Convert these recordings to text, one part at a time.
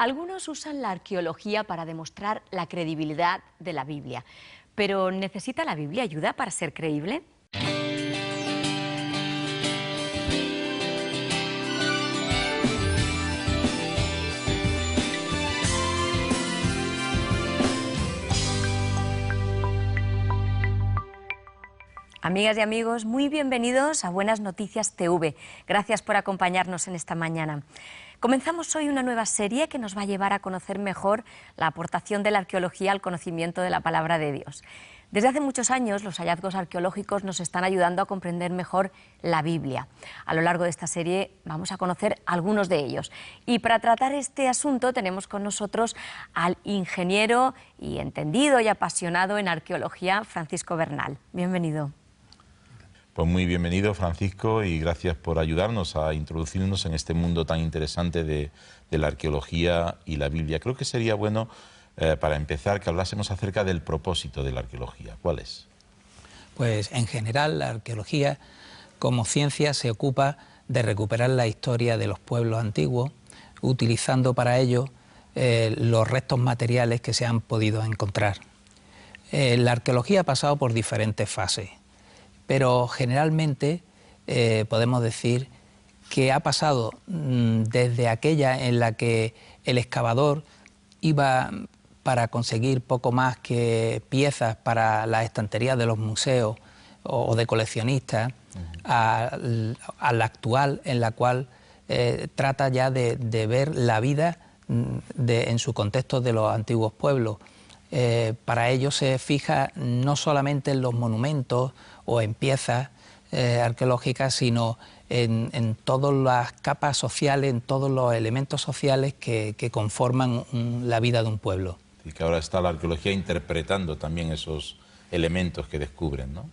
Algunos usan la arqueología para demostrar la credibilidad de la Biblia, pero ¿necesita la Biblia ayuda para ser creíble? Amigas y amigos, muy bienvenidos a Buenas Noticias TV. Gracias por acompañarnos en esta mañana. Comenzamos hoy una nueva serie que nos va a llevar a conocer mejor la aportación de la arqueología al conocimiento de la palabra de Dios. Desde hace muchos años, los hallazgos arqueológicos nos están ayudando a comprender mejor la Biblia. A lo largo de esta serie vamos a conocer algunos de ellos. Y para tratar este asunto tenemos con nosotros al ingeniero y entendido y apasionado en arqueología, Francisco Bernal. Bienvenido. Pues muy bienvenido, Francisco, y gracias por ayudarnos a introducirnos en este mundo tan interesante de la arqueología y la Biblia. Creo que sería bueno, para empezar, que hablásemos acerca del propósito de la arqueología. ¿Cuál es? Pues en general la arqueología como ciencia se ocupa de recuperar la historia de los pueblos antiguos, utilizando para ello los restos materiales que se han podido encontrar. La arqueología ha pasado por diferentes fases, pero generalmente podemos decir que ha pasado desde aquella en la que el excavador iba para conseguir poco más que piezas para las estanterías de los museos o de coleccionistas, a la actual en la cual trata ya de ver la vida en su contexto de los antiguos pueblos. Para ello se fija no solamente en los monumentos o en piezas arqueológicas, sino en todas las capas sociales, en todos los elementos sociales que conforman la vida de un pueblo. Y que ahora está la arqueología interpretando también esos elementos que descubren, ¿no?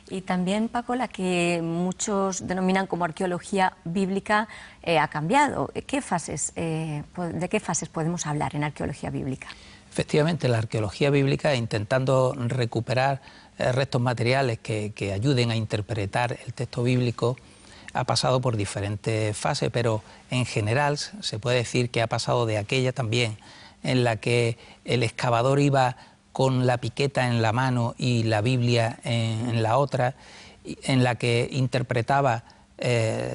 Y también, Paco, la que muchos denominan como arqueología bíblica ha cambiado. ¿De qué fases podemos hablar en arqueología bíblica? Efectivamente, la arqueología bíblica, intentando recuperar restos materiales que ayuden a interpretar el texto bíblico, ha pasado por diferentes fases, pero en general se puede decir que ha pasado de aquella también en la que el excavador iba con la piqueta en la mano y la Biblia en la otra, en la que interpretaba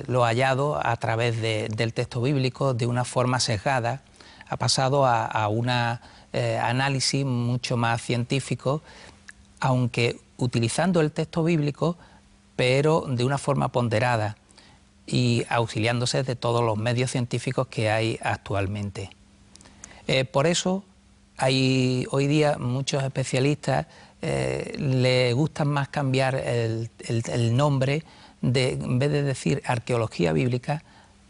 lo hallado a través del texto bíblico de una forma sesgada. Ha pasado a un análisis mucho más científico, aunque utilizando el texto bíblico, pero de una forma ponderada y auxiliándose de todos los medios científicos que hay actualmente. Por eso hay hoy día muchos especialistas les gustan más cambiar el nombre, en vez de decir arqueología bíblica,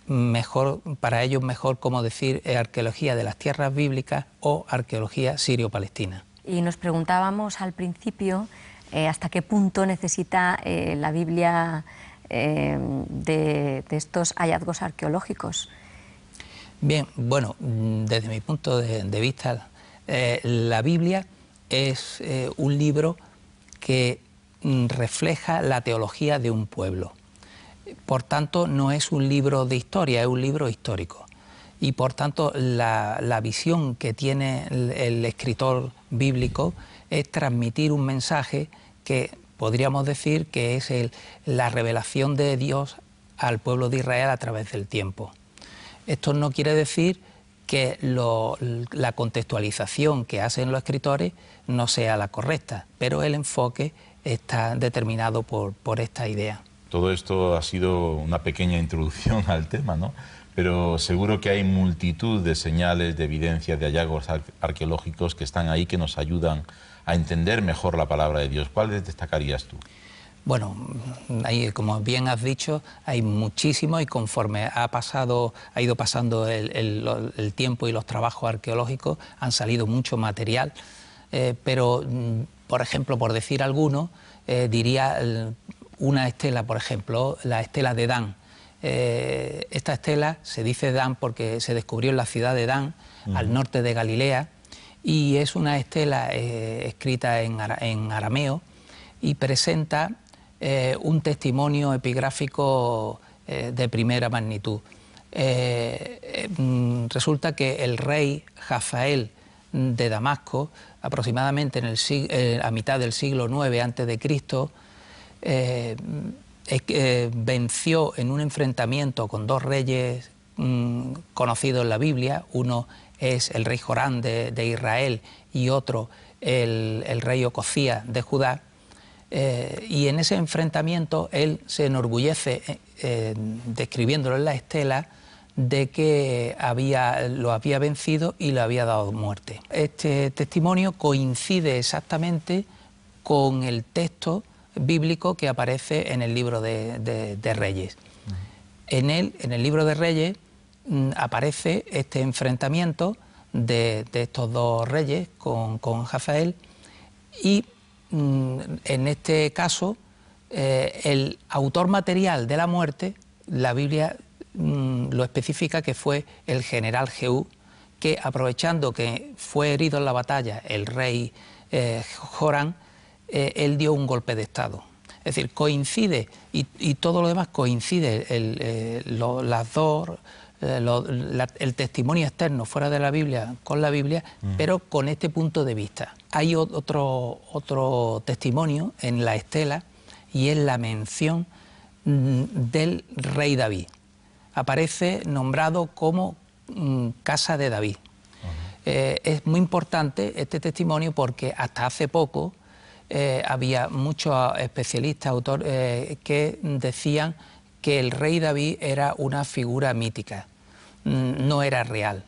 mejor para ellos mejor como decir arqueología de las tierras bíblicas o arqueología sirio-palestina. Y nos preguntábamos al principio hasta qué punto necesita la Biblia de estos hallazgos arqueológicos. Bien, bueno, desde mi punto de vista, la Biblia es un libro que refleja la teología de un pueblo. Por tanto, no es un libro de historia, es un libro histórico. Y por tanto, la visión que tiene el escritor bíblico es transmitir un mensaje que podríamos decir que es la revelación de Dios al pueblo de Israel a través del tiempo. Esto no quiere decir que la contextualización que hacen los escritores no sea la correcta, pero el enfoque está determinado por esta idea. Todo esto ha sido una pequeña introducción al tema, ¿no? Pero seguro que hay multitud de señales, de evidencias, de hallazgos arqueológicos que están ahí, que nos ayudan a entender mejor la palabra de Dios. ¿Cuáles destacarías tú? Bueno, ahí, como bien has dicho, hay muchísimos y conforme ha ido pasando el tiempo y los trabajos arqueológicos, han salido mucho material, pero, por ejemplo, por decir alguno, diría una estela, por ejemplo, la estela de Dan. Esta estela se dice Dan porque se descubrió en la ciudad de Dan, al norte de Galilea, y es una estela escrita en arameo y presenta un testimonio epigráfico de primera magnitud. Resulta que el rey Jafael de Damasco, aproximadamente a mitad del siglo IX a.C., venció en un enfrentamiento con dos reyes conocidos en la Biblia. Uno es el rey Jorán de Israel y otro el rey Ocosías de Judá. Y en ese enfrentamiento él se enorgullece, describiéndolo en la estela, de que lo había vencido y le había dado muerte. Este testimonio coincide exactamente con el texto bíblico que aparece en el libro de Reyes. En el libro de Reyes aparece este enfrentamiento de estos dos reyes con Jafael, y en este caso el autor material de la muerte, la Biblia lo especifica que fue el general Jehú, que aprovechando que fue herido en la batalla el rey Jorán, él dio un golpe de estado. Es decir, coincide, y todo lo demás coincide, las dos, el testimonio externo fuera de la Biblia con la Biblia, pero con este punto de vista. Hay otro testimonio en la estela, y es la mención del rey David. Aparece nombrado como casa de David. Es muy importante este testimonio porque hasta hace poco había muchos especialistas, autores, que decían que el rey David era una figura mítica, no era real.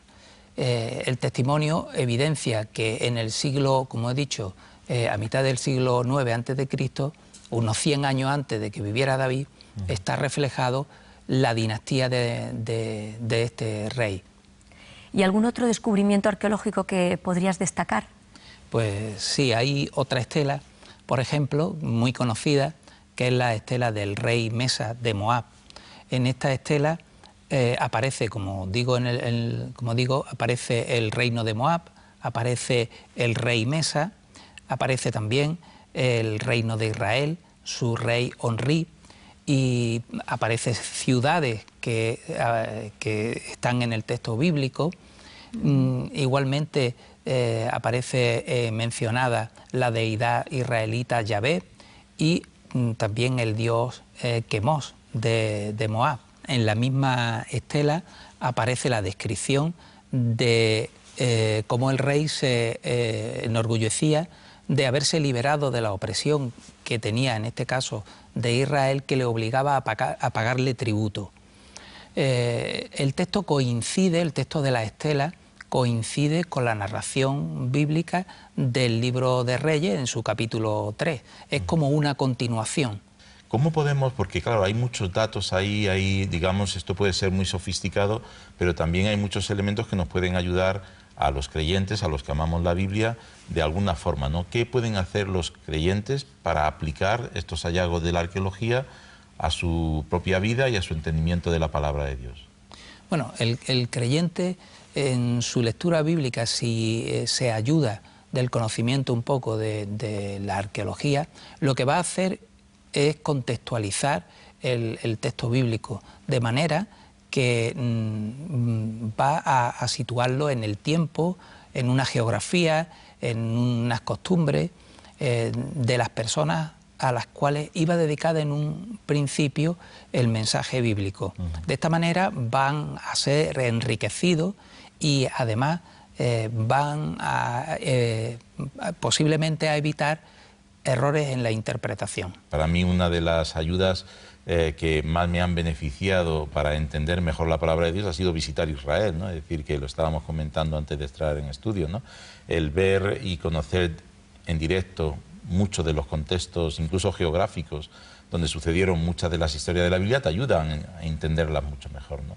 El testimonio evidencia que en el siglo, como he dicho, a mitad del siglo IX a.C., unos 100 años antes de que viviera David, está reflejado la dinastía de este rey. ¿Y algún otro descubrimiento arqueológico que podrías destacar? Pues sí, hay otra estela, por ejemplo, muy conocida, que es la estela del rey Mesa de Moab. En esta estela aparece, como digo, aparece el reino de Moab, aparece el rey Mesa, aparece también el reino de Israel, su rey Onri, y aparecen ciudades que están en el texto bíblico. Igualmente aparece mencionada la deidad israelita Yahvé, y también el dios Quemos de Moab. En la misma estela aparece la descripción de cómo el rey se enorgullecía de haberse liberado de la opresión que tenía, en este caso, de Israel, que le obligaba a pagarle tributo. El texto coincide, el texto de la estela, coincide con la narración bíblica del libro de Reyes en su capítulo 3. Es como una continuación. ¿Cómo podemos? Porque claro, hay muchos datos ahí, digamos, esto puede ser muy sofisticado, pero también hay muchos elementos que nos pueden ayudar a los creyentes, a los que amamos la Biblia, de alguna forma, ¿no? ¿Qué pueden hacer los creyentes para aplicar estos hallazgos de la arqueología a su propia vida y a su entendimiento de la palabra de Dios? Bueno, el creyente en su lectura bíblica, si se ayuda del conocimiento un poco de la arqueología, lo que va a hacer es contextualizar el texto bíblico, de manera que va a situarlo en el tiempo, en una geografía, en unas costumbres de las personas a las cuales iba dedicada en un principio el mensaje bíblico. De esta manera van a ser enriquecidos y además van a posiblemente a evitar errores en la interpretación. Para mí una de las ayudas que más me han beneficiado para entender mejor la palabra de Dios ha sido visitar Israel, ¿no? Es decir, que lo estábamos comentando antes de entrar en estudio, ¿no? El ver y conocer en directo muchos de los contextos, incluso geográficos, donde sucedieron muchas de las historias de la Biblia, te ayudan a entenderlas mucho mejor, ¿no?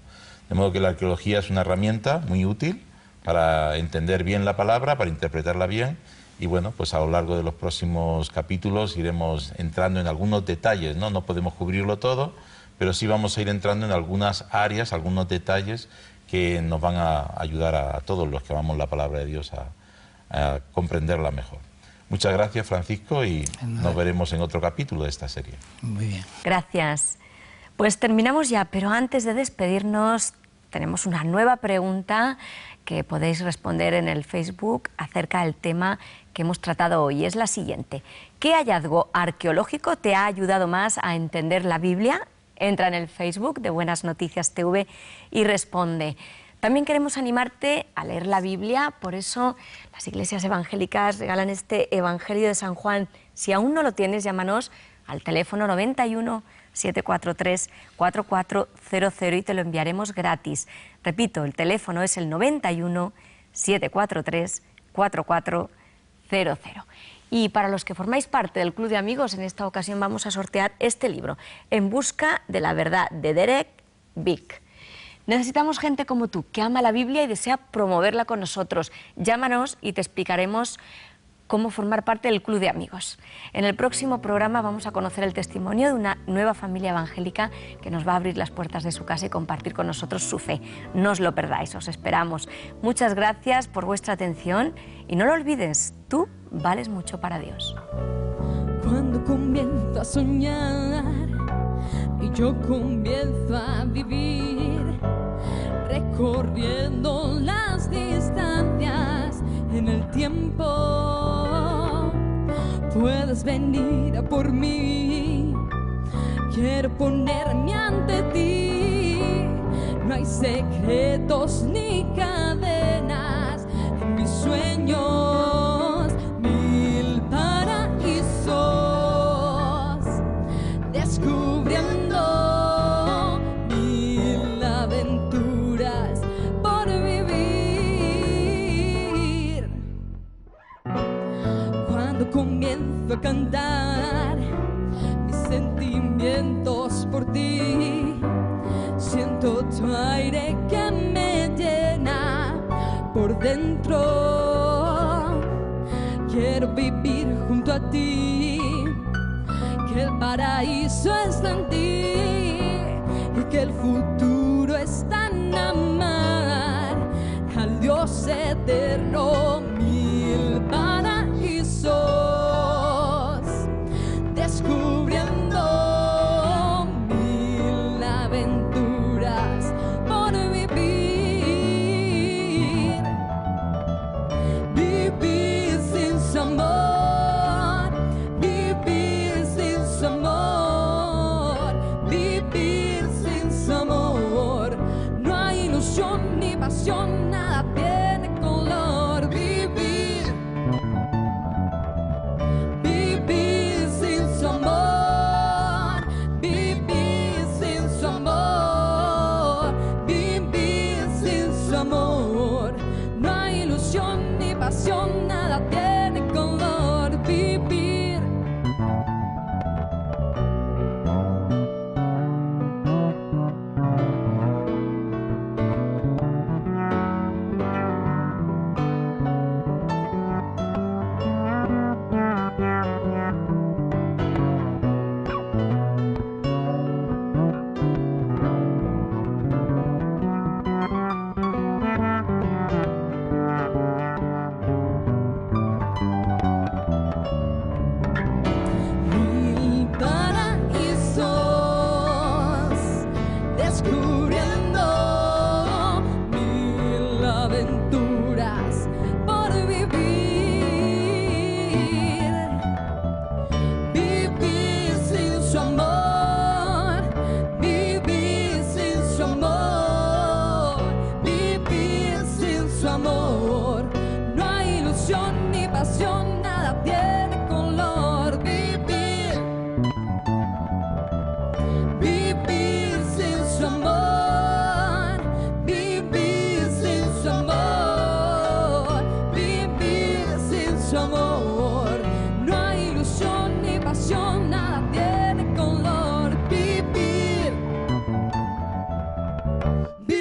De modo que la arqueología es una herramienta muy útil para entender bien la palabra, para interpretarla bien. Y bueno, pues a lo largo de los próximos capítulos iremos entrando en algunos detalles, ¿no? No podemos cubrirlo todo, pero sí vamos a ir entrando en algunas áreas, algunos detalles que nos van a ayudar a todos los que amamos la palabra de Dios a comprenderla mejor. Muchas gracias, Francisco, y nos veremos en otro capítulo de esta serie. Muy bien. Gracias. Pues terminamos ya, pero antes de despedirnos, tenemos una nueva pregunta que podéis responder en el Facebook acerca del tema que hemos tratado hoy. Es la siguiente: ¿qué hallazgo arqueológico te ha ayudado más a entender la Biblia? Entra en el Facebook de Buenas Noticias TV y responde. También queremos animarte a leer la Biblia, por eso las iglesias evangélicas regalan este Evangelio de San Juan. Si aún no lo tienes, llámanos al teléfono 91 743 4400 y te lo enviaremos gratis. Repito, el teléfono es el 91 743 4400. Y para los que formáis parte del Club de Amigos, en esta ocasión vamos a sortear este libro, En busca de la verdad, de Derek Vick. Necesitamos gente como tú, que ama la Biblia y desea promoverla con nosotros. Llámanos y te explicaremos cómo formar parte del Club de Amigos. En el próximo programa vamos a conocer el testimonio de una nueva familia evangélica que nos va a abrir las puertas de su casa y compartir con nosotros su fe. No os lo perdáis, os esperamos. Muchas gracias por vuestra atención y no lo olvides, tú vales mucho para Dios. Cuando comienzo a soñar y yo comienzo a vivir, recorriendo las distancias en el tiempo, puedes venir a por mí. Quiero ponerme ante ti. No hay secretos ni cadenas en mis sueños. Mil paraísos descubriendo, mil aventuras por vivir. Cuando comienzo a cantar mis sentimientos por ti, siento tu aire que me llena por dentro. Quiero vivir junto a ti, que el paraíso está en ti y que el futuro está en amar al Dios eterno. Mil paraísos descubriendo, mil aventuras por vivir. Vivir sin su amor, vivir sin su amor, vivir sin su amor. No hay ilusión ni pasión, nada tiene color. Vivir, vivir sin su amor, vivir sin su amor, vivir sin su amor. No hay ilusión ni pasión, nada tiene color. Vivir. Mil paraísos descubriendo, mil aventuras por vivir. Vivir sin su amor, vivir sin su amor, vivir sin su amor.